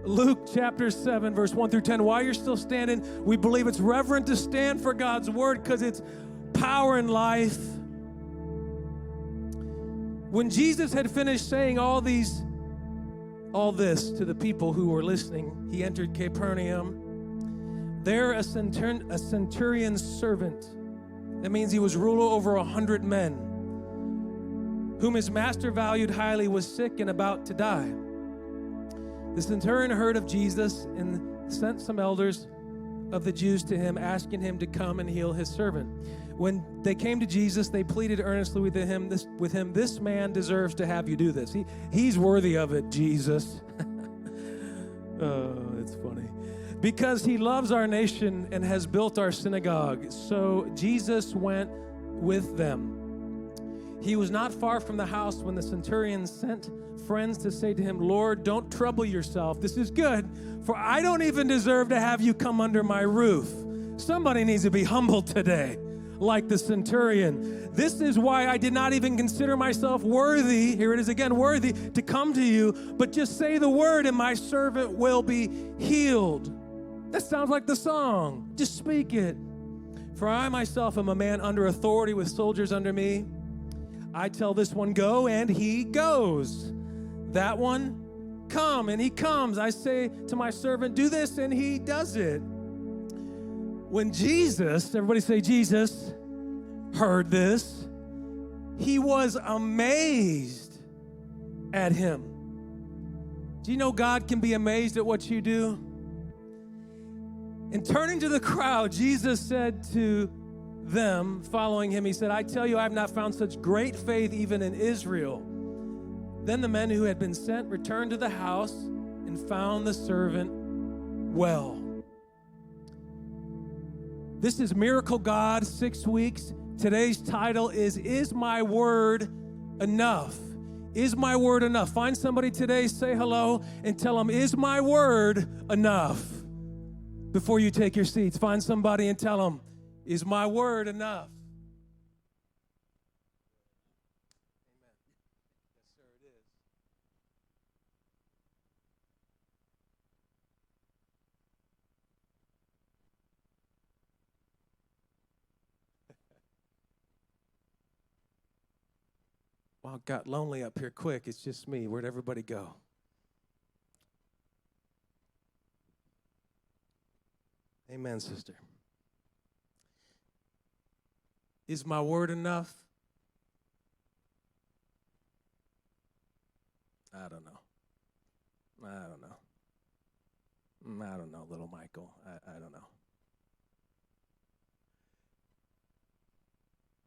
Luke chapter 7, verse 1 through 10. While you're still standing, we believe it's reverent to stand for God's word because it's power and life. When Jesus had finished saying all this to the people who were listening, he entered Capernaum. There a centurion's servant, that means he was ruler over 100 men, whom his master valued highly, was sick and about to die. The centurion heard of Jesus and sent some elders of the Jews to him, asking him to come and heal his servant. When they came to Jesus, they pleaded earnestly with him, this man deserves to have you do this. He's worthy of it, Jesus. Oh, it's funny. Because he loves our nation and has built our synagogue. So Jesus went with them. He was not far from the house when the centurion sent friends to say to him, Lord, don't trouble yourself. This is good, for I don't even deserve to have you come under my roof. Somebody needs to be humble today, like the centurion. This is why I did not even consider myself worthy, here it is again, worthy to come to you, but just say the word and my servant will be healed. That sounds like the song. Just speak it. For I myself am a man under authority with soldiers under me. I tell this one, go, and he goes. That one, come, and he comes. I say to my servant, do this, and he does it. When Jesus, everybody say Jesus, heard this, he was amazed at him. Do you know God can be amazed at what you do? And turning to the crowd, Jesus said to them, following him, he said, I tell you, I have not found such great faith even in Israel. Then the men who had been sent returned to the house and found the servant well. This is Miracle God, 6 weeks. Today's title is My Word Enough? Is my word enough? Find somebody today, say hello, and tell them, is my word enough? Before you take your seats, find somebody and tell them, is my word enough? Amen. Yes, sir, it is. Well, it got lonely up here quick. It's just me. Where'd everybody go? Amen, sister. Is my word enough? I don't know. I don't know, little Michael. I don't know.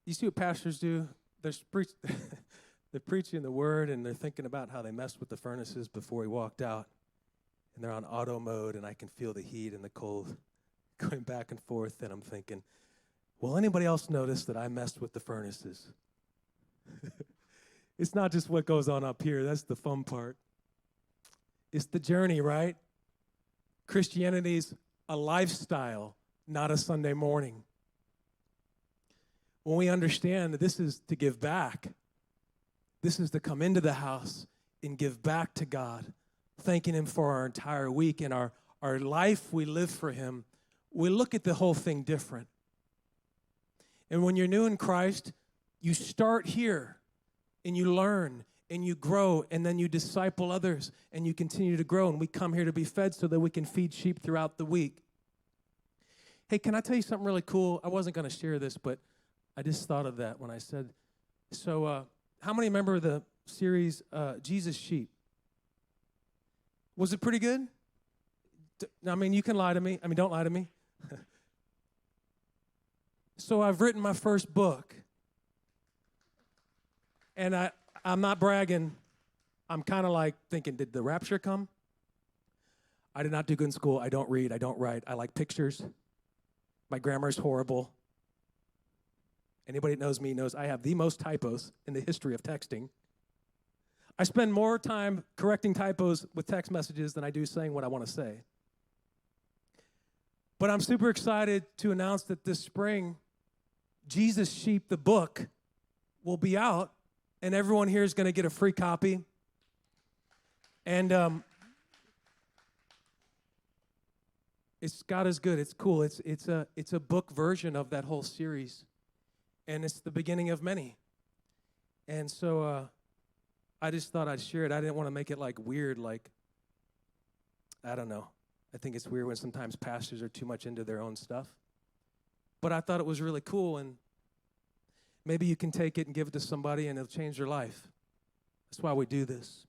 You see what pastors do? They're preaching the word, and they're thinking about how they messed with the furnaces before he walked out. And they're on auto mode, and I can feel the heat and the cold going back and forth, and I'm thinking, will anybody else notice that I messed with the furnaces? It's not just what goes on up here. That's the fun part. It's the journey, right? Christianity's a lifestyle, not a Sunday morning. When we understand that this is to give back, this is to come into the house and give back to God, thanking him for our entire week and our life we live for him, we look at the whole thing different. And when you're new in Christ, you start here and you learn and you grow and then you disciple others and you continue to grow. And we come here to be fed so that we can feed sheep throughout the week. Hey, can I tell you something really cool? I wasn't going to share this, but I just thought of that when I said, so how many remember the series Jesus Sheep? Was it pretty good? I mean, you can lie to me. I mean, don't lie to me. So I've written my first book. And I'm not bragging. I'm kind of like thinking, did the rapture come? I did not do good in school. I don't read. I don't write. I like pictures. My grammar is horrible. Anybody that knows me knows I have the most typos in the history of texting. I spend more time correcting typos with text messages than I do saying what I want to say. But I'm super excited to announce that this spring, Jesus Sheep, the book, will be out, and everyone here is going to get a free copy. And God is good. It's cool. It's a book version of that whole series, and it's the beginning of many. And so I just thought I'd share it. I didn't want to make it like weird, like I don't know. I think it's weird when sometimes pastors are too much into their own stuff. But I thought it was really cool, and maybe you can take it and give it to somebody, and it'll change their life. That's why we do this.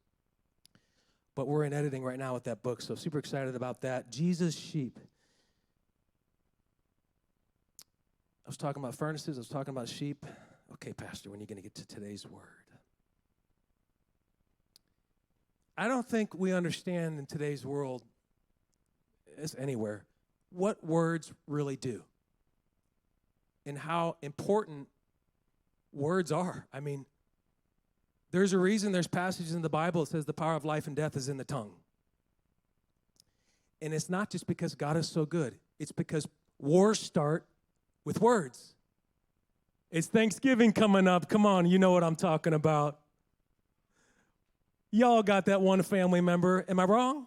But we're in editing right now with that book, so super excited about that. Jesus' sheep. I was talking about furnaces. I was talking about sheep. Okay, Pastor, when are you going to get to today's word? I don't think we understand in today's world, as anywhere, what words really do and how important words are. I mean, there's a reason there's passages in the Bible that says the power of life and death is in the tongue. And it's not just because God is so good. It's because wars start with words. It's Thanksgiving coming up. Come on, you know what I'm talking about. Y'all got that one family member. Am I wrong?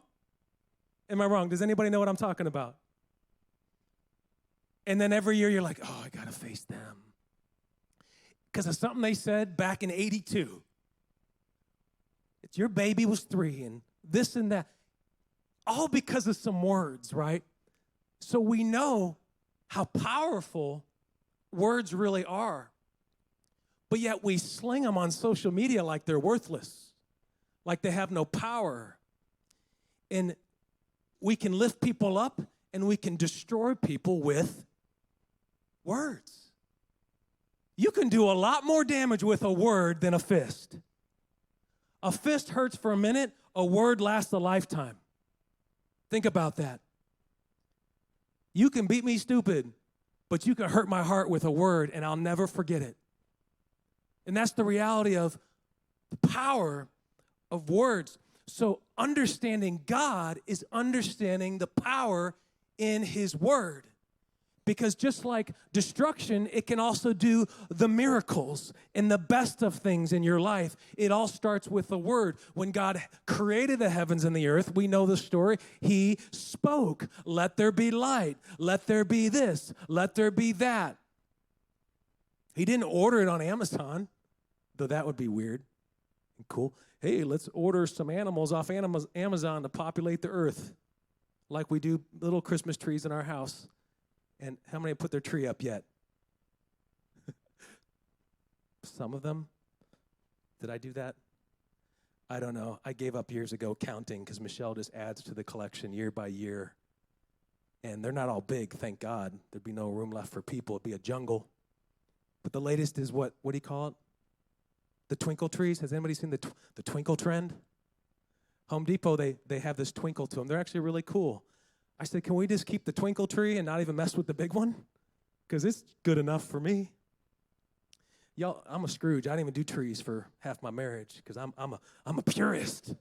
Am I wrong? Does anybody know what I'm talking about? And then every year you're like, oh, I got to face them. Because of something they said back in 82. It's your baby was 3 and this and that. All because of some words, right? So we know how powerful words really are. But yet we sling them on social media like they're worthless, like they have no power. And we can lift people up and we can destroy people with words. You can do a lot more damage with a word than a fist. A fist hurts for a minute, a word lasts a lifetime. Think about that. You can beat me stupid, but you can hurt my heart with a word, and I'll never forget it. And that's the reality of the power of words. So understanding God is understanding the power in His word. Because just like destruction, it can also do the miracles and the best of things in your life. It all starts with the word. When God created the heavens and the earth, we know the story. He spoke, let there be light, let there be this, let there be that. He didn't order it on Amazon, though that would be weird and cool. Hey, let's order some animals off Amazon to populate the earth, like we do little Christmas trees in our house. And how many put their tree up yet? Some of them. Did I do that? I don't know. I gave up years ago counting because Michelle just adds to the collection year by year. And they're not all big, thank God. There'd be no room left for people. It'd be a jungle. But the latest is what do you call it? The twinkle trees. Has anybody seen the twinkle trend? Home Depot, they have this twinkle to them. They're actually really cool. I said, can we just keep the twinkle tree and not even mess with the big one? Because it's good enough for me. Y'all, I'm a Scrooge. I didn't even do trees for half my marriage because I'm a purist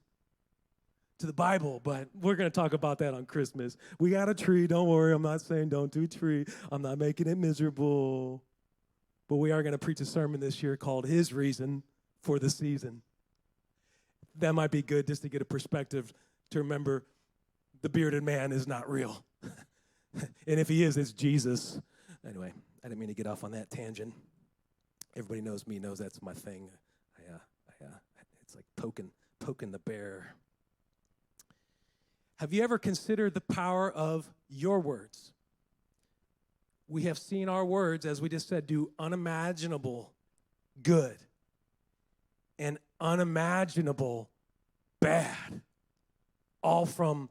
to the Bible, but we're going to talk about that on Christmas. We got a tree. Don't worry. I'm not saying don't do tree. I'm not making it miserable. But we are going to preach a sermon this year called His Reason for the Season. That might be good just to get a perspective to remember the bearded man is not real. And if he is, it's Jesus. Anyway, I didn't mean to get off on that tangent. Everybody knows me, knows that's my thing. It's like poking the bear. Have you ever considered the power of your words? We have seen our words, as we just said, do unimaginable good and unimaginable bad, all from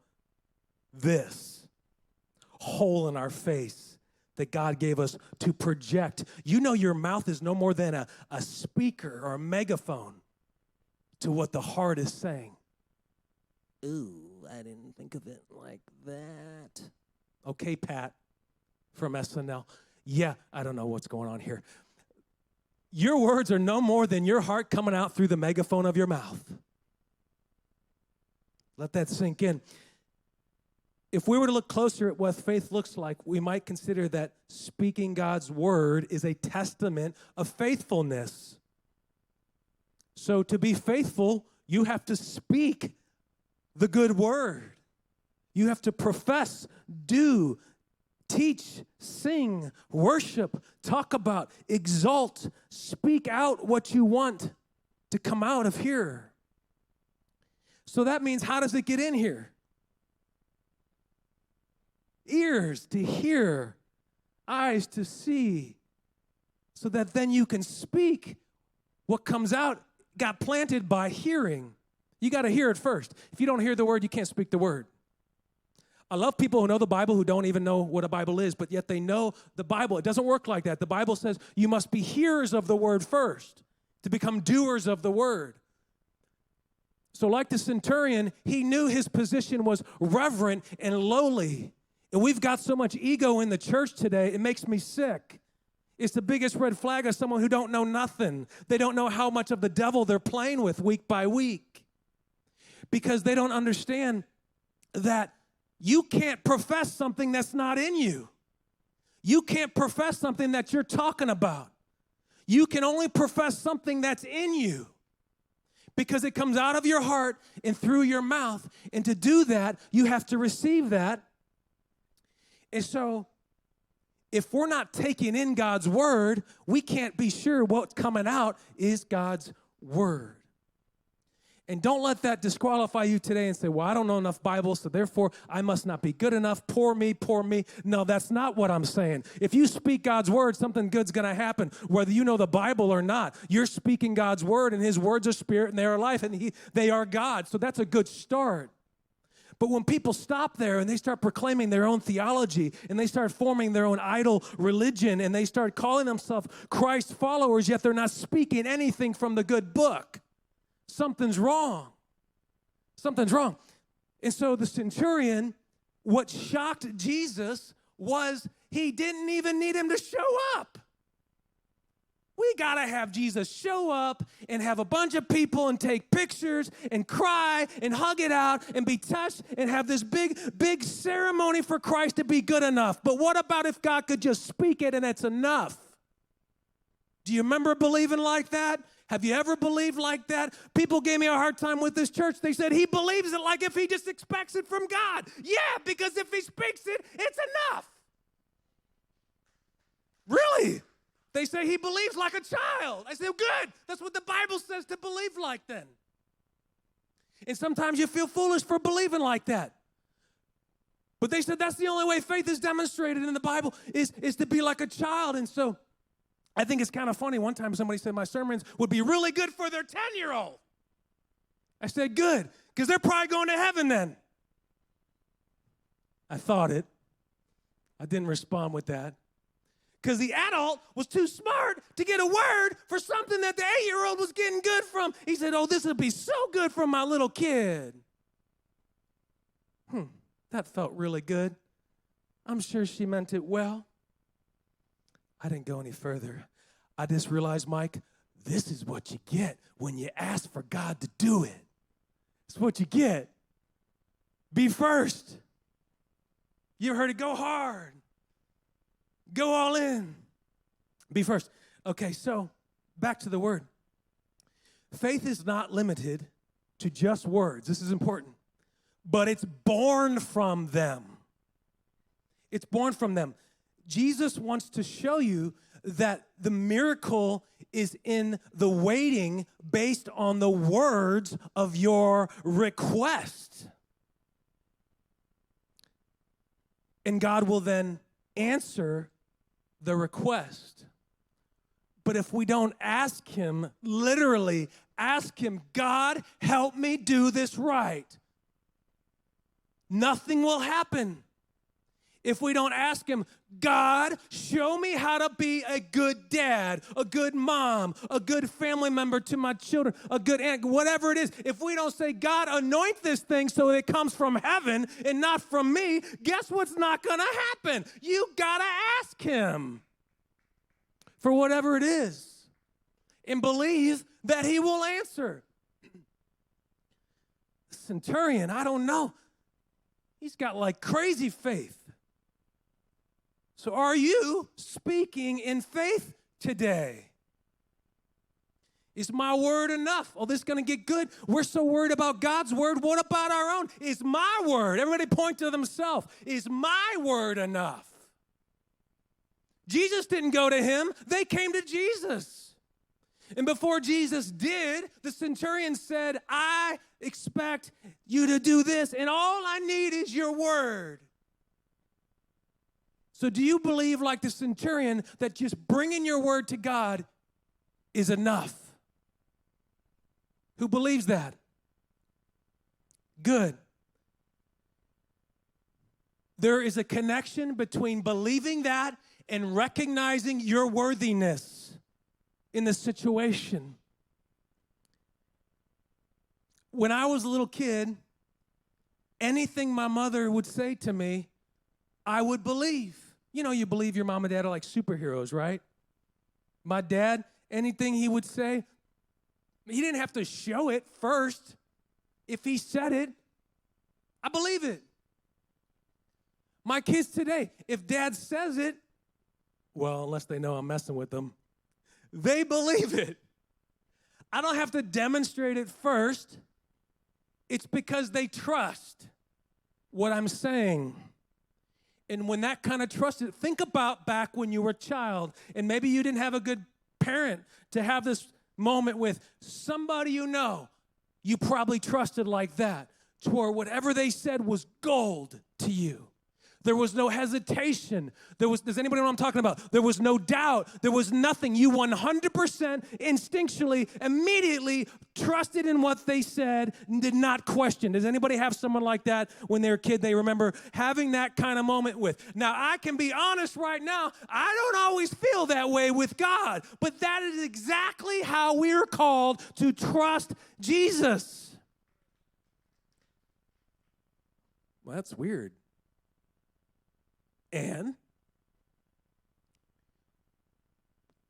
this hole in our face that God gave us to project. You know your mouth is no more than a speaker or a megaphone to what the heart is saying. Ooh, I didn't think of it like that. Okay, Pat from SNL. Yeah, I don't know what's going on here. Your words are no more than your heart coming out through the megaphone of your mouth. Let that sink in. If we were to look closer at what faith looks like, we might consider that speaking God's word is a testament of faithfulness. So to be faithful, you have to speak the good word. You have to profess, do, teach, sing, worship, talk about, exalt, speak out what you want to come out of here. So that means, how does it get in here? Ears to hear, eyes to see, so that then you can speak. What comes out got planted by hearing. You got to hear it first. If you don't hear the word, you can't speak the word. I love people who know the Bible who don't even know what a Bible is, but yet they know the Bible. It doesn't work like that. The Bible says you must be hearers of the word first to become doers of the word. So like the centurion, he knew his position was reverent and lowly. And we've got so much ego in the church today, it makes me sick. It's the biggest red flag of someone who don't know nothing. They don't know how much of the devil they're playing with week by week, because they don't understand that you can't profess something that's not in you. You can't profess something that you're talking about. You can only profess something that's in you, because it comes out of your heart and through your mouth. And to do that, you have to receive that. And so, if we're not taking in God's word, we can't be sure what's coming out is God's word. And don't let that disqualify you today and say, well, I don't know enough Bible, so therefore I must not be good enough. Poor me, poor me. No, that's not what I'm saying. If you speak God's word, something good's going to happen, whether you know the Bible or not. You're speaking God's word, and his words are spirit and they are life, and they are God. So that's a good start. But when people stop there and they start proclaiming their own theology, and they start forming their own idol religion, and they start calling themselves Christ followers, yet they're not speaking anything from the good book, something's wrong. Something's wrong. And so the centurion, what shocked Jesus was he didn't even need him to show up. We got to have Jesus show up and have a bunch of people and take pictures and cry and hug it out and be touched and have this big ceremony for Christ to be good enough. But what about if God could just speak it and it's enough? Do you remember believing like that? Have you ever believed like that? People gave me a hard time with this church. They said he believes it like if he just expects it from God. Yeah, because if he speaks it, it's enough. Really? They say he believes like a child. I say, good. That's what the Bible says to believe like then. And sometimes you feel foolish for believing like that. But they said that's the only way faith is demonstrated in the Bible is to be like a child. And so I think it's kind of funny. One time somebody said my sermons would be really good for their 10-year-old. I said, good, because they're probably going to heaven then. I thought it. I didn't respond with that. Because the adult was too smart to get a word for something that the 8-year-old was getting good from. He said, oh, this would be so good for my little kid. That felt really good. I'm sure she meant it well. I didn't go any further. I just realized, Mike, this is what you get when you ask for God to do it. It's what you get. Be first. You ever heard it? Go hard. Go all in. Be first. Okay, so back to the word. Faith is not limited to just words. This is important. But it's born from them. It's born from them. Jesus wants to show you that the miracle is in the waiting based on the words of your request. And God will then answer the request. But if we don't ask him, literally ask him, God, help me do this right, nothing will happen. If we don't ask him, God, show me how to be a good dad, a good mom, a good family member to my children, a good aunt, whatever it is. If we don't say, God, anoint this thing so it comes from heaven and not from me, guess what's not going to happen? You got to ask him for whatever it is and believe that he will answer. The centurion, I don't know. He's got like crazy faith. So are you speaking in faith today? Is my word enough? Oh, this is going to get good. We're so worried about God's word. What about our own? Is my word, everybody point to themselves, is my word enough? Jesus didn't go to him. They came to Jesus. And before Jesus did, the centurion said, I expect you to do this, and all I need is your word. So do you believe, like the centurion, that just bringing your word to God is enough? Who believes that? Good. There is a connection between believing that and recognizing your worthiness in the situation. When I was a little kid, anything my mother would say to me, I would believe. You know, you believe your mom and dad are like superheroes, right? My dad, anything he would say, he didn't have to show it first. If he said it, I believe it. My kids today, if dad says it, well, unless they know I'm messing with them, they believe it. I don't have to demonstrate it first. It's because they trust what I'm saying. And when that kind of trust, think about back when you were a child, and maybe you didn't have a good parent to have this moment with somebody you know, you probably trusted like that, to where whatever they said was gold to you. There was no hesitation. Does anybody know what I'm talking about? There was no doubt. There was nothing. You 100% instinctually, immediately trusted in what they said and did not question. Does anybody have someone like that when they were a kid they remember having that kind of moment with? Now, I can be honest right now, I don't always feel that way with God, but that is exactly how we're called to trust Jesus. Well, that's weird. And,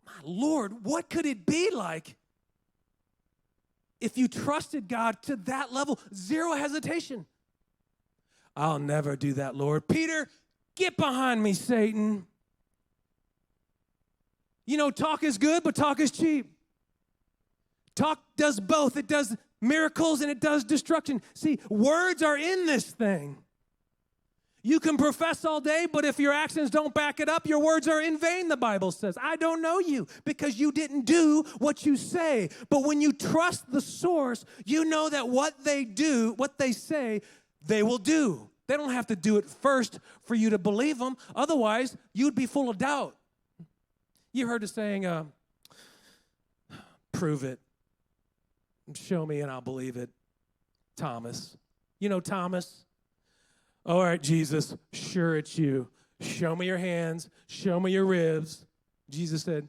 my Lord, what could it be like if you trusted God to that level? Zero hesitation. I'll never do that, Lord. Peter, get behind me, Satan. You know, talk is good, but talk is cheap. Talk does both. It does miracles and it does destruction. See, words are in this thing. You can profess all day, but if your actions don't back it up, your words are in vain, the Bible says. I don't know you because you didn't do what you say. But when you trust the source, you know that what they do, what they say, they will do. They don't have to do it first for you to believe them. Otherwise, you'd be full of doubt. You heard the saying, prove it. Show me and I'll believe it. Thomas. You know Thomas? All right, Jesus, sure it's you. Show me your hands. Show me your ribs. Jesus said,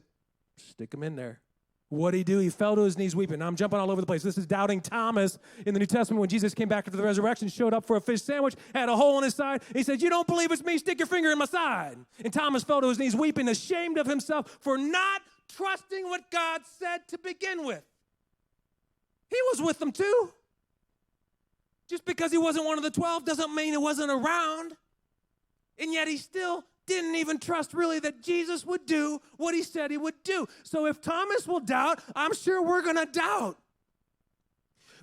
stick them in there. What did he do? He fell to his knees weeping. Now I'm jumping all over the place. This is doubting Thomas in the New Testament when Jesus came back after the resurrection, showed up for a fish sandwich, had a hole in his side. He said, you don't believe it's me? Stick your finger in my side. And Thomas fell to his knees weeping, ashamed of himself for not trusting what God said to begin with. He was with them too. Just because he wasn't one of the 12 doesn't mean he wasn't around. And yet he still didn't even trust really that Jesus would do what he said he would do. So if Thomas will doubt, I'm sure we're going to doubt.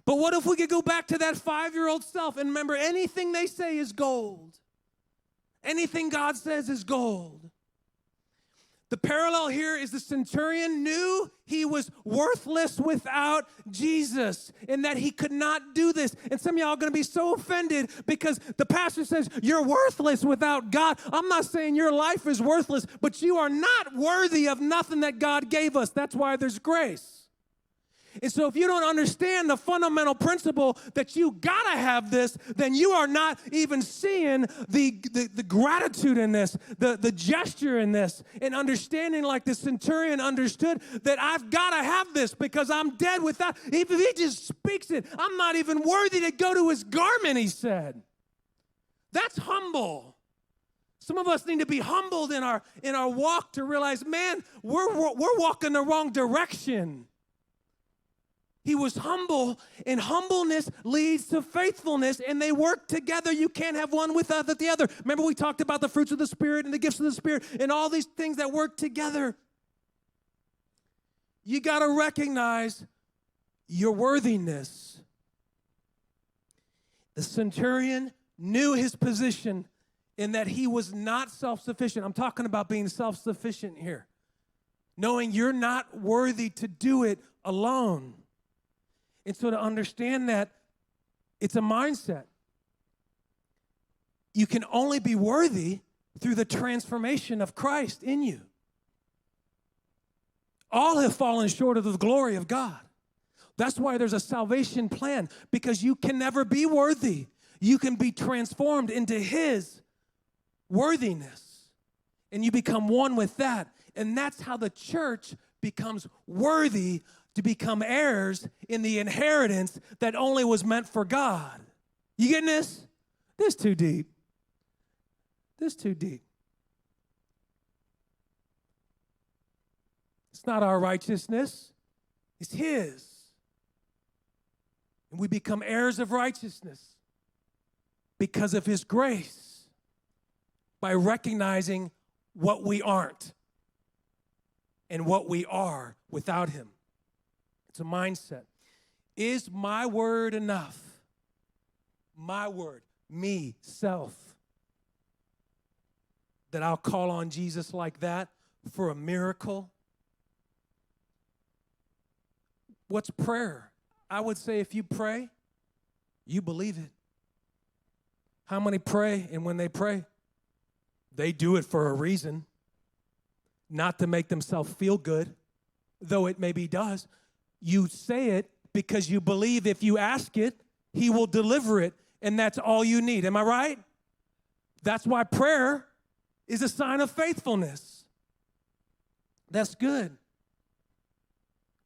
But what if we could go back to that 5-year-old self and remember anything they say is gold. Anything God says is gold. The parallel here is the centurion knew he was worthless without Jesus and that he could not do this. And some of y'all are going to be so offended because the pastor says you're worthless without God. I'm not saying your life is worthless, but you are not worthy of nothing that God gave us. That's why there's grace. And so if you don't understand the fundamental principle that you got to have this, then you are not even seeing the gratitude in this, the gesture in this, and understanding like the centurion understood that I've got to have this because I'm dead without. If he just speaks it, I'm not even worthy to go to his garment, he said. That's humble. Some of us need to be humbled in our walk to realize, man, we're walking the wrong direction. He was humble, and humbleness leads to faithfulness, and they work together. You can't have one without the other. Remember we talked about the fruits of the Spirit and the gifts of the Spirit and all these things that work together. You got to recognize your worthiness. The centurion knew his position in that he was not self-sufficient. I'm talking about being self-sufficient here. Knowing you're not worthy to do it alone. And so to understand that, it's a mindset. You can only be worthy through the transformation of Christ in you. All have fallen short of the glory of God. That's why there's a salvation plan, because you can never be worthy. You can be transformed into His worthiness, and you become one with that. And that's how the church becomes worthy to become heirs in the inheritance that only was meant for God. You getting this? This is too deep. This is too deep. It's not our righteousness. It's His. And we become heirs of righteousness because of His grace, by recognizing what we aren't and what we are without Him. It's a mindset. Is my word enough? My word, me, self, that I'll call on Jesus like that for a miracle? What's prayer? I would say if you pray, you believe it. How many pray, and when they pray, they do it for a reason, not to make themselves feel good, though it maybe does. You say it because you believe if you ask it, He will deliver it, and that's all you need. Am I right? That's why prayer is a sign of faithfulness. That's good.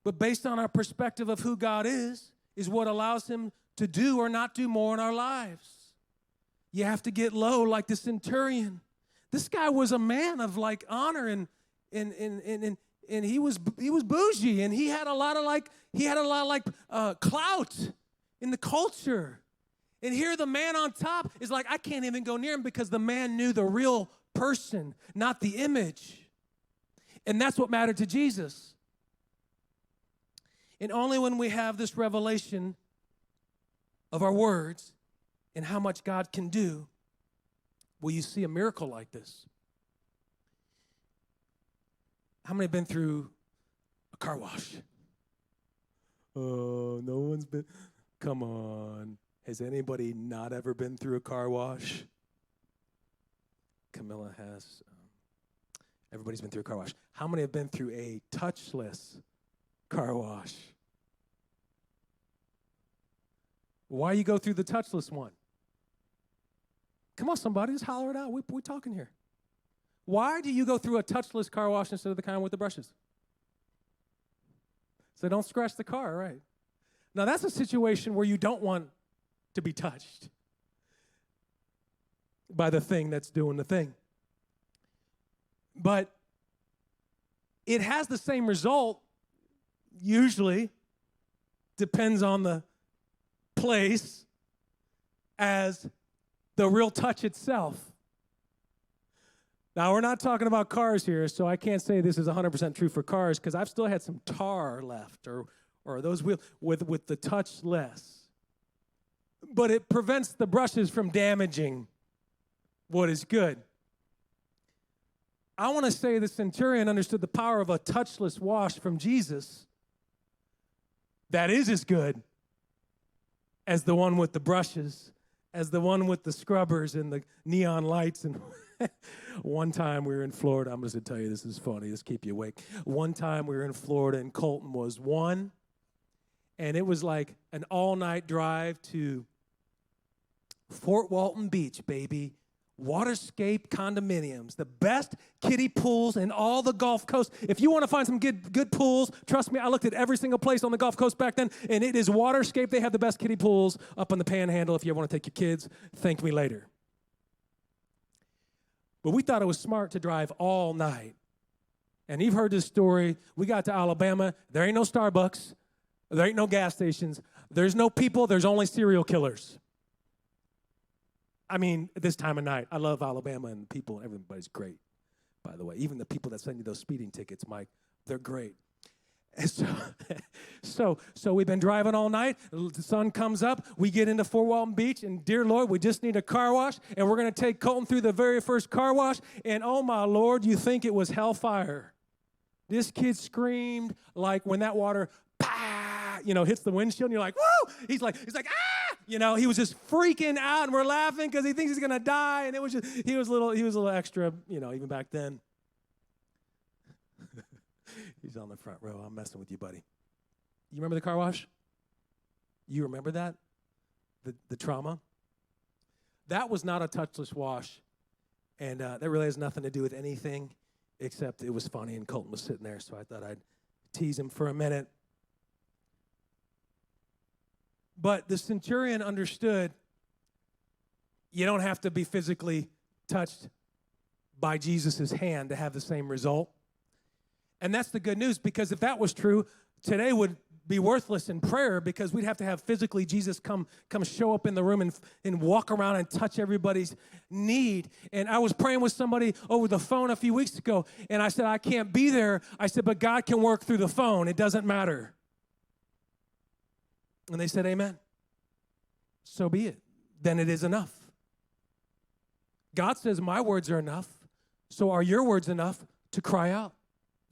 But based on our perspective of who God is what allows Him to do or not do more in our lives. You have to get low like the centurion. This guy was a man of like honor, and he was bougie, and he had a lot of clout in the culture. And here the man on top is like, I can't even go near him, because the man knew the real person, not the image. And that's what mattered to Jesus. And only when we have this revelation of our words and how much God can do will you see a miracle like this. How many have been through a car wash? Oh, no one's been. Come on. Has anybody not ever been through a car wash? Camilla has. Everybody's been through a car wash. How many have been through a touchless car wash? Why you go through the touchless one? Come on, somebody, just holler it out. We're talking here. Why do you go through a touchless car wash instead of the kind with the brushes? So don't scratch the car, right? Now, that's a situation where you don't want to be touched by the thing that's doing the thing. But it has the same result, usually, depends on the place, as the real touch itself. Now, we're not talking about cars here, so I can't say this is 100% true for cars, because I've still had some tar left, or those wheels with the touchless. But it prevents the brushes from damaging what is good. I want to say the centurion understood the power of a touchless wash from Jesus that is as good as the one with the brushes, as the one with the scrubbers and the neon lights. And one time we were in Florida. I'm just going to tell you, this is funny. Just keep you awake. One time we were in Florida, and Colton was one, and it was like an all-night drive to Fort Walton Beach, baby. Waterscape condominiums, the best kiddie pools in all the Gulf Coast. If you want to find some good pools, trust me, I looked at every single place on the Gulf Coast back then, and it is Waterscape. They have the best kiddie pools up on the Panhandle. If you ever want to take your kids, thank me later. But we thought it was smart to drive all night. And you've heard this story. We got to Alabama. There ain't no Starbucks. There ain't no gas stations. There's no people. There's only serial killers. I mean, at this time of night, I love Alabama, and people, everybody's great, by the way. Even the people that send you those speeding tickets, Mike, they're great. And so we've been driving all night. The sun comes up. We get into Fort Walton Beach, and dear Lord, we just need a car wash, and we're going to take Colton through the very first car wash, and oh, my Lord, you think it was hellfire. This kid screamed like when that water, hits the windshield, and you're like, woo! He's like, ah! He was just freaking out, and we're laughing because he thinks he's going to die, and he was a little extra, even back then. He's on the front row. I'm messing with you, buddy. You remember the car wash? You remember that? The trauma? That was not a touchless wash, and that really has nothing to do with anything except it was funny, and Colton was sitting there, so I thought I'd tease him for a minute. But the centurion understood you don't have to be physically touched by Jesus' hand to have the same result. And that's the good news, because if that was true, today would be worthless in prayer, because we'd have to have physically Jesus come show up in the room and walk around and touch everybody's need. And I was praying with somebody over the phone a few weeks ago, and I said, I can't be there. I said, but God can work through the phone. It doesn't matter. And they said, amen. So be it. Then it is enough. God says, my words are enough. So are your words enough to cry out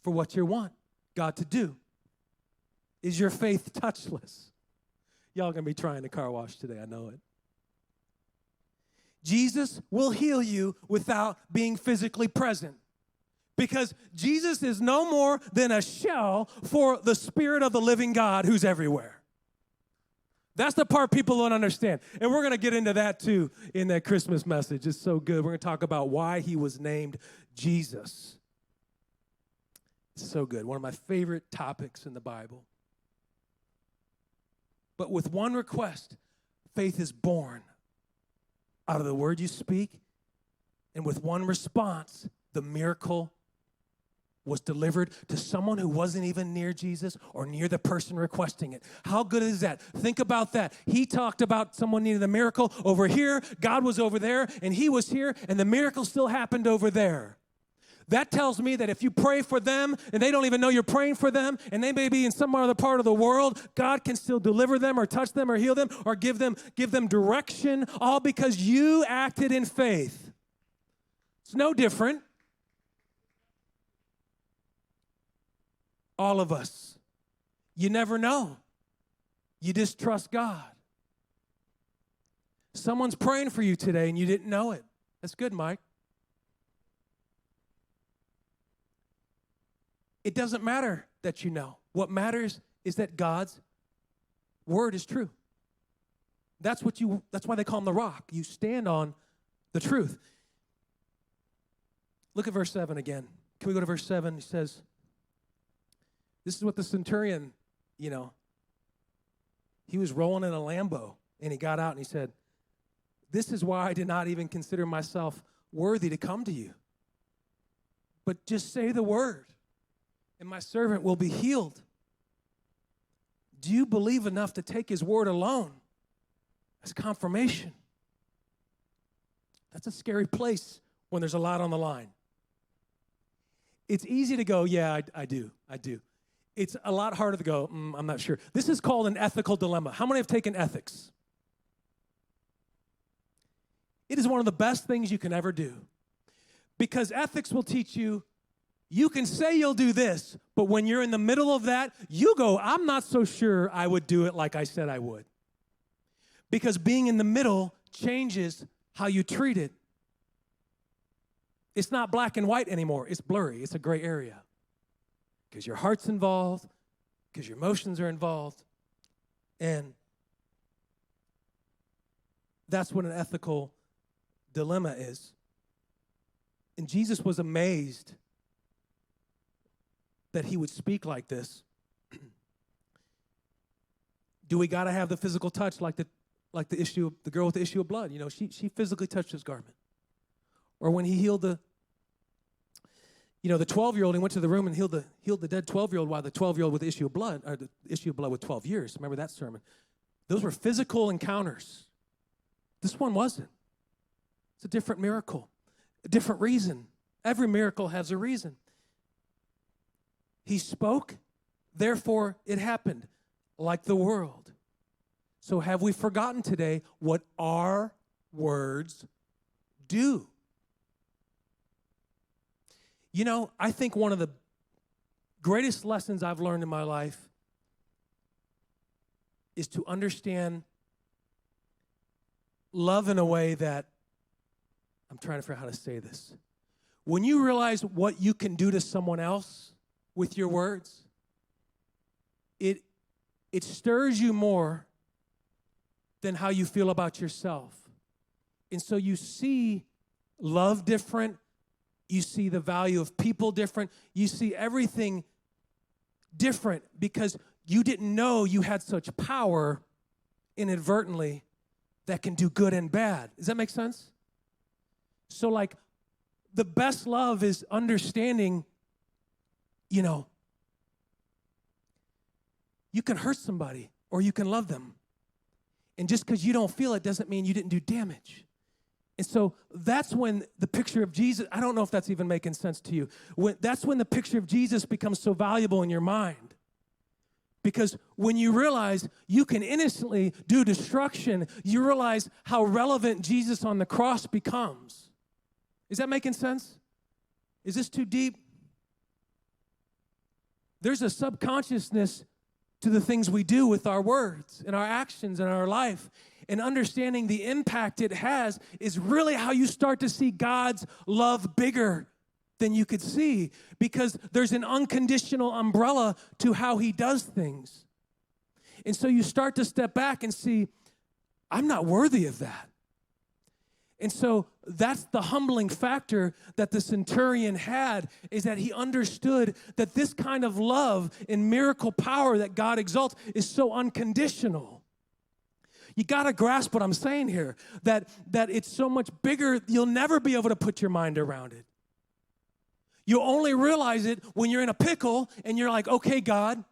for what you want God to do? Is your faith touchless? Y'all going to be trying the car wash today, I know it. Jesus will heal you without being physically present, because Jesus is no more than a shell for the Spirit of the living God who's everywhere. That's the part people don't understand. And we're going to get into that too in that Christmas message. It's so good. We're going to talk about why he was named Jesus. It's so good. One of my favorite topics in the Bible. But with one request, faith is born out of the word you speak. And with one response, the miracle was delivered to someone who wasn't even near Jesus or near the person requesting it. How good is that? Think about that. He talked about someone needed a miracle over here. God was over there, and he was here, and the miracle still happened over there. That tells me that if you pray for them and they don't even know you're praying for them, and they may be in some other part of the world, God can still deliver them or touch them or heal them or give them direction, all because you acted in faith. It's no different. All of us. You never know. You just trust God. Someone's praying for you today and you didn't know it. That's good, Mike. It doesn't matter that you know. What matters is that God's word is true. That's why they call him the rock. You stand on the truth. Look at verse 7 again. Can we go to verse 7? He says, this is what the centurion, he was rolling in a Lambo, and he got out and he said, this is why I did not even consider myself worthy to come to you. But just say the word, and my servant will be healed. Do you believe enough to take his word alone as confirmation? That's a scary place when there's a lot on the line. It's easy to go, yeah, I do. It's a lot harder to go, I'm not sure. This is called an ethical dilemma. How many have taken ethics? It is one of the best things you can ever do, because ethics will teach you, you can say you'll do this, but when you're in the middle of that, you go, I'm not so sure I would do it like I said I would. Because being in the middle changes how you treat it. It's not black and white anymore. It's blurry. It's a gray area. Because your heart's involved, because your emotions are involved. And that's what an ethical dilemma is. And Jesus was amazed that he would speak like this. Do we got to have the physical touch like the girl with the issue of blood? She physically touched his garment. Or when he healed the 12-year-old, he went to the room and healed the dead 12-year-old while the 12-year-old with the issue of blood, or the issue of blood with 12 years. Remember that sermon? Those were physical encounters. This one wasn't. It's a different miracle, a different reason. Every miracle has a reason. He spoke, Therefore, it happened like the world. So have we forgotten today what our words do? You know, I think one of the greatest lessons I've learned in my life is to understand love in a way that, I'm trying to figure out how to say this. When you realize what you can do to someone else with your words, it stirs you more than how you feel about yourself. And so you see love different. You see the value of people different. You see everything different because you didn't know you had such power inadvertently that can do good and bad. Does that make sense? So like the best love is understanding, you know, you can hurt somebody or you can love them. And just because you don't feel it doesn't mean you didn't do damage. And so that's when the picture of Jesus, I don't know if that's even making sense to you. That's when the picture of Jesus becomes so valuable in your mind. Because when you realize you can innocently do destruction, you realize how relevant Jesus on the cross becomes. Is that making sense? Is this too deep? There's a subconsciousness to the things we do with our words and our actions and our life. And understanding the impact it has is really how you start to see God's love bigger than you could see, because there's an unconditional umbrella to how he does things. And so you start to step back and see, I'm not worthy of that. And so that's the humbling factor that the centurion had, is that he understood that this kind of love and miracle power that God exalts is so unconditional. You got to grasp what I'm saying here, that it's so much bigger, you'll never be able to put your mind around it. You'll only realize it when you're in a pickle and you're like, okay, God,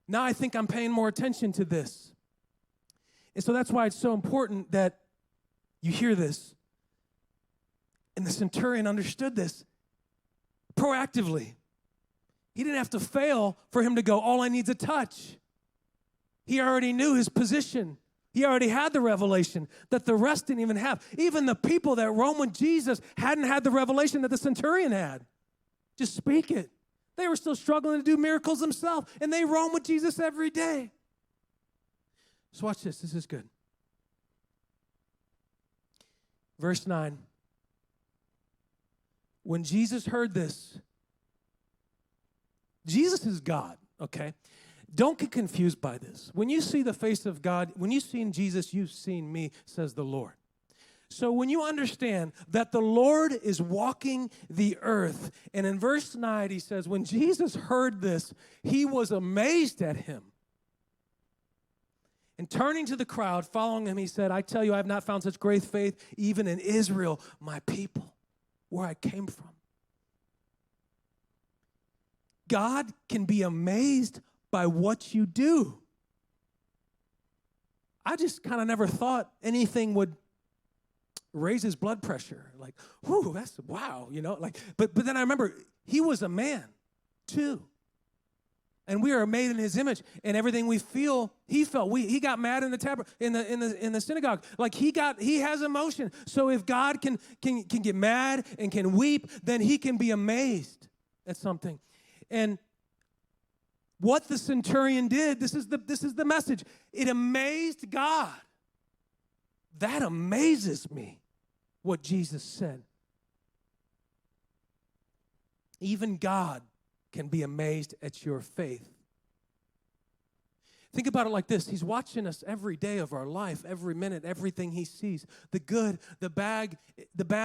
now I think I'm paying more attention to this. And so that's why it's so important that you hear this. And the centurion understood this proactively. He didn't have to fail for him to go, all I need is a touch. He already knew his position. He already had the revelation that the rest didn't even have. Even the people that roamed with Jesus hadn't had the revelation that the centurion had. Just speak it. They were still struggling to do miracles themselves, and they roamed with Jesus every day. So watch this. This is good. Verse 9. When Jesus heard this, Jesus is God, okay? Don't get confused by this. When you see the face of God, when you've seen Jesus, you've seen me, says the Lord. So when you understand that the Lord is walking the earth, and in verse 9 he says, when Jesus heard this, he was amazed at him. And turning to the crowd, following him, he said, I tell you, I have not found such great faith even in Israel, my people, where I came from. God can be amazed by what you do. I just kind of never thought anything would raise his blood pressure. Like, whoo, that's wow, you know. Like, but then I remember he was a man too, and we are made in his image. And everything we feel, he felt. He got mad in the synagogue. Like he has emotion. So if God can get mad and can weep, then he can be amazed at something. And what the centurion did, this is the message. It amazed God. That amazes me, what Jesus said. Even God can be amazed at your faith. Think about it like this. He's watching us every day of our life, every minute, everything he sees. The good, the bad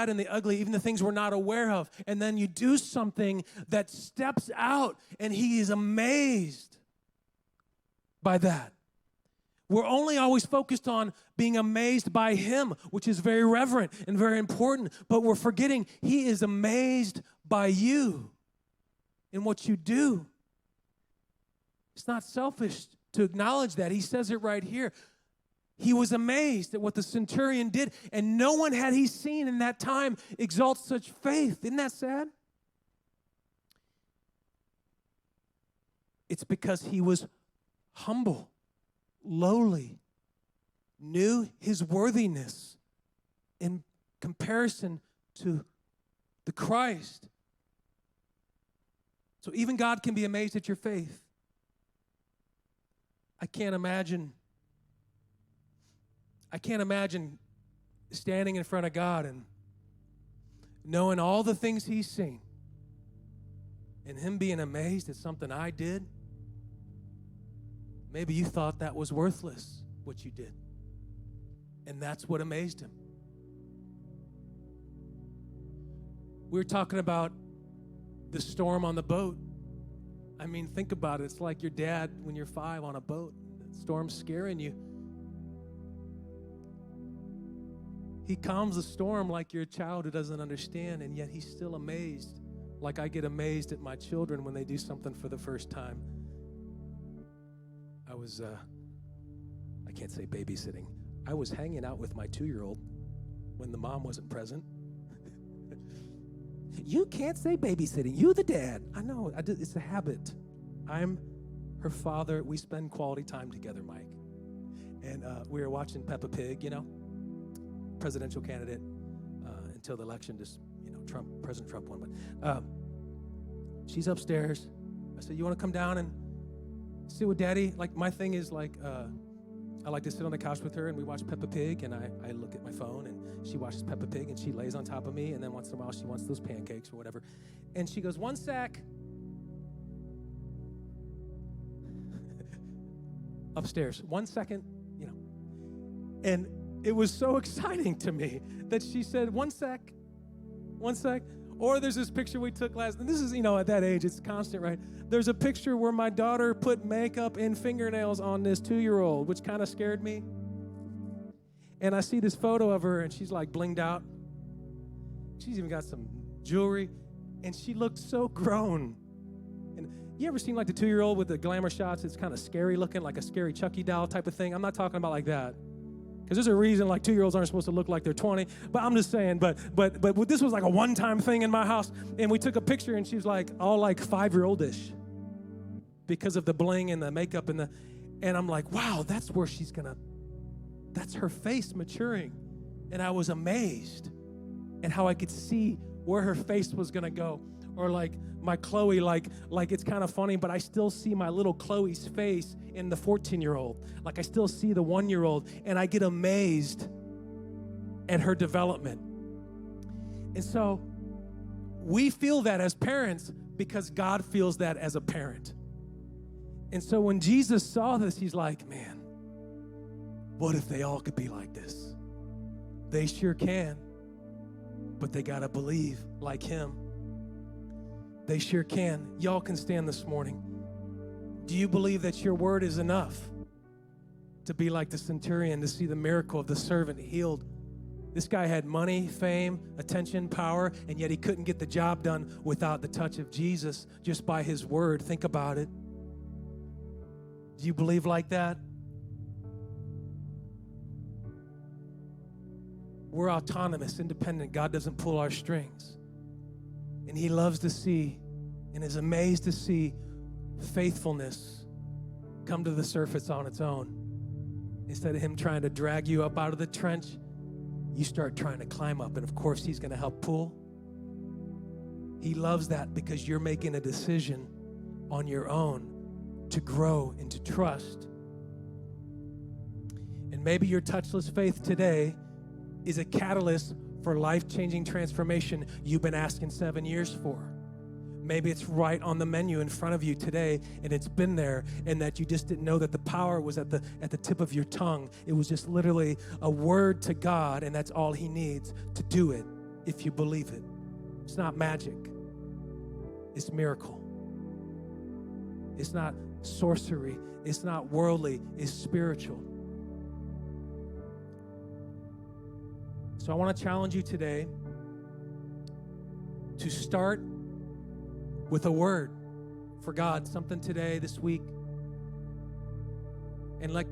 and the ugly, even the things we're not aware of. And then you do something that steps out, and he is amazed by that. We're only always focused on being amazed by him, which is very reverent and very important, but we're forgetting he is amazed by you in what you do. It's not selfish to acknowledge that. He says it right here. He was amazed at what the centurion did, and no one had he seen in that time exalt such faith. Isn't that sad? It's because he was humble, lowly, knew his worthiness in comparison to the Christ. So even God can be amazed at your faith. I can't imagine standing in front of God and knowing all the things he's seen and him being amazed at something I did. Maybe you thought that was worthless, what you did. And that's what amazed him. We were talking about the storm on the boat. I mean, think about it. It's like your dad when you're 5 on a boat. The storm's scaring you. He calms the storm like you're a child who doesn't understand, and yet he's still amazed. Like I get amazed at my children when they do something for the first time. I can't say babysitting. I was hanging out with my 2-year-old when the mom wasn't present. You can't say babysitting. You the dad. I know. It's a habit. I'm her father. We spend quality time together, Mike. And we were watching Peppa Pig, presidential candidate until the election. Just, President Trump won. But she's upstairs. I said, you want to come down and see what Daddy, my thing is I like to sit on the couch with her and we watch Peppa Pig, and I look at my phone and she watches Peppa Pig and she lays on top of me, and then once in a while she wants those pancakes or whatever. And she goes, 1 sec. Upstairs, 1 second, And it was so exciting to me that she said, 1 sec, 1 sec. Or there's this picture we took and this is, at that age, it's constant, right? There's a picture where my daughter put makeup and fingernails on this 2-year-old, which kind of scared me. And I see this photo of her, and she's blinged out. She's even got some jewelry, and she looked so grown. And you ever seen the 2-year-old with the glamour shots? It's kind of scary looking, like a scary Chucky doll type of thing. I'm not talking about like that. Because there's a reason 2-year-olds aren't supposed to look like they're 20. But I'm just saying, but this was a one-time thing in my house. And we took a picture, and she was all 5-year-old-ish because of the bling and the makeup and I'm like, wow, that's where that's her face maturing. And I was amazed at how I could see where her face was going to go. Or my Chloe, it's kind of funny, but I still see my little Chloe's face in the 14-year-old. I still see the 1-year-old, and I get amazed at her development. And so we feel that as parents because God feels that as a parent. And so when Jesus saw this, he's like, man, what if they all could be like this? They sure can, but they got to believe like him. They sure can. Y'all can stand this morning. Do you believe that your word is enough to be like the centurion, to see the miracle of the servant healed? This guy had money, fame, attention, power, and yet he couldn't get the job done without the touch of Jesus, just by his word. Think about it. Do you believe like that? We're autonomous, independent. God doesn't pull our strings. And he loves to see and is amazed to see faithfulness come to the surface on its own. Instead of him trying to drag you up out of the trench, you start trying to climb up. And of course, he's going to help pull. He loves that because you're making a decision on your own to grow and to trust. And maybe your touchless faith today is a catalyst for life-changing transformation you've been asking 7 years for. Maybe it's right on the menu in front of you today, and it's been there, and that you just didn't know that the power was at the tip of your tongue. It was just literally a word to God, and that's all he needs to do it if you believe it. It's not magic. It's miracle. It's not sorcery. It's not worldly. It's spiritual. So I want to challenge you today to start with a word for God, something today, this week, and let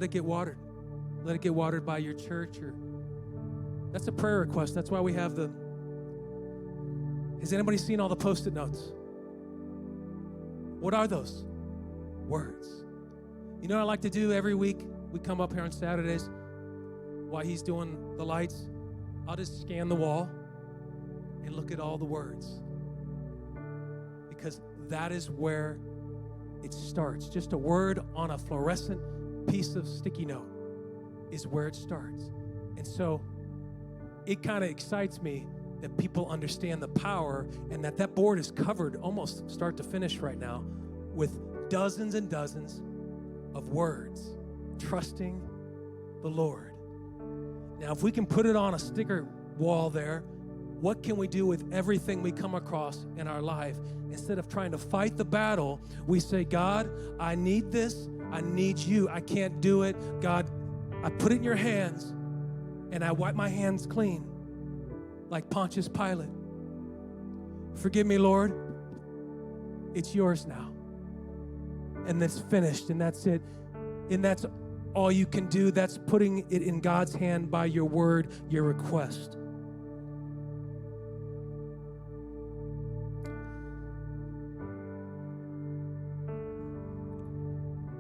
it get watered. Let it get watered by your church. That's a prayer request. That's why we have has anybody seen all the Post-it notes? What are those? Words. You know what I like to do every week? We come up here on Saturdays while he's doing the lights. I'll just scan the wall and look at all the words. Because that is where it starts. Just a word on a fluorescent piece of sticky note is where it starts. And so it kind of excites me that people understand the power and that board is covered almost start to finish right now with dozens and dozens of words, trusting the Lord. Now, if we can put it on a sticker wall there, what can we do with everything we come across in our life? Instead of trying to fight the battle, we say, God, I need this. I need you. I can't do it. God, I put it in your hands, and I wipe my hands clean like Pontius Pilate. Forgive me, Lord. It's yours now. And that's finished, and that's it. And that's all you can do. That's putting it in God's hand by your word, your request.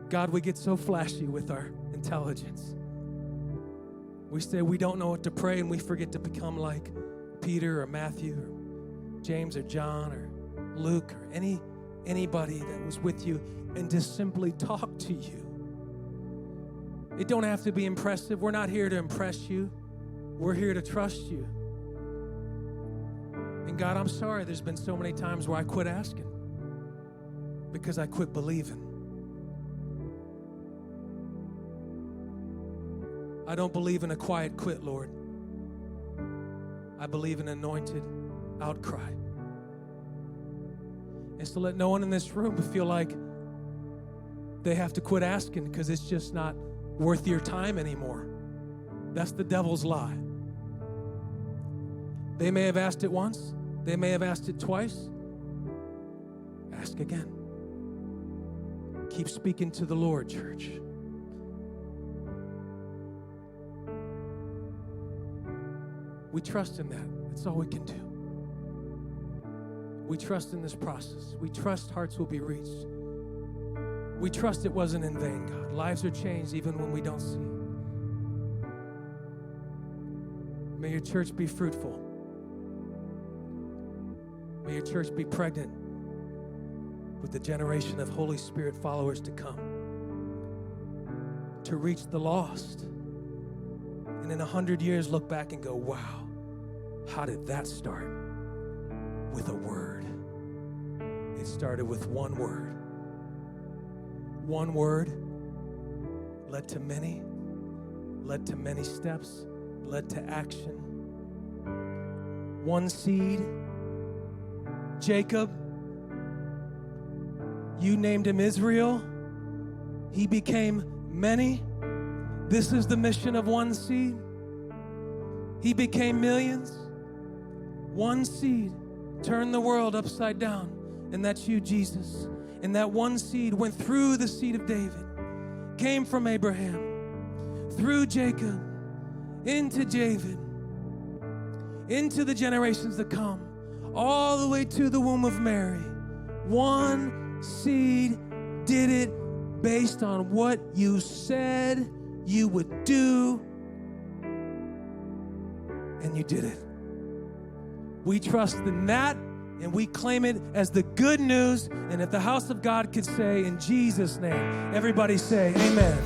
God, we get so flashy with our intelligence. We say we don't know what to pray, and we forget to become like Peter or Matthew or James or John or Luke or anybody that was with you, and just simply talk to you. It don't have to be impressive. We're not here to impress you. We're here to trust you. And God, I'm sorry there's been so many times where I quit asking because I quit believing. I don't believe in a quiet quit, Lord. I believe in anointed outcry. And so let no one in this room feel like they have to quit asking because it's just not worth your time anymore. That's the devil's lie. They may have asked it once. They may have asked it twice. Ask again. Keep speaking to the Lord, church. We trust in that. That's all we can do. We trust in this process. We trust hearts will be reached. We trust it wasn't in vain, God. Lives are changed even when we don't see it. May your church be fruitful. May your church be pregnant with the generation of Holy Spirit followers to come, to reach the lost. And in 100 years, look back and go, wow, how did that start? With a word. It started with one word. One word led to many steps, led to action. One seed. Jacob, you named him Israel. He became many. This is the mission of one seed. He became millions. One seed turned the world upside down, and that's you, Jesus. And that one seed went through the seed of David, came from Abraham, through Jacob, into David, into the generations to come, all the way to the womb of Mary. One seed did it based on what you said you would do, and you did it. We trust in that, and we claim it as the good news. And if the house of God could say, in Jesus' name, everybody say, amen.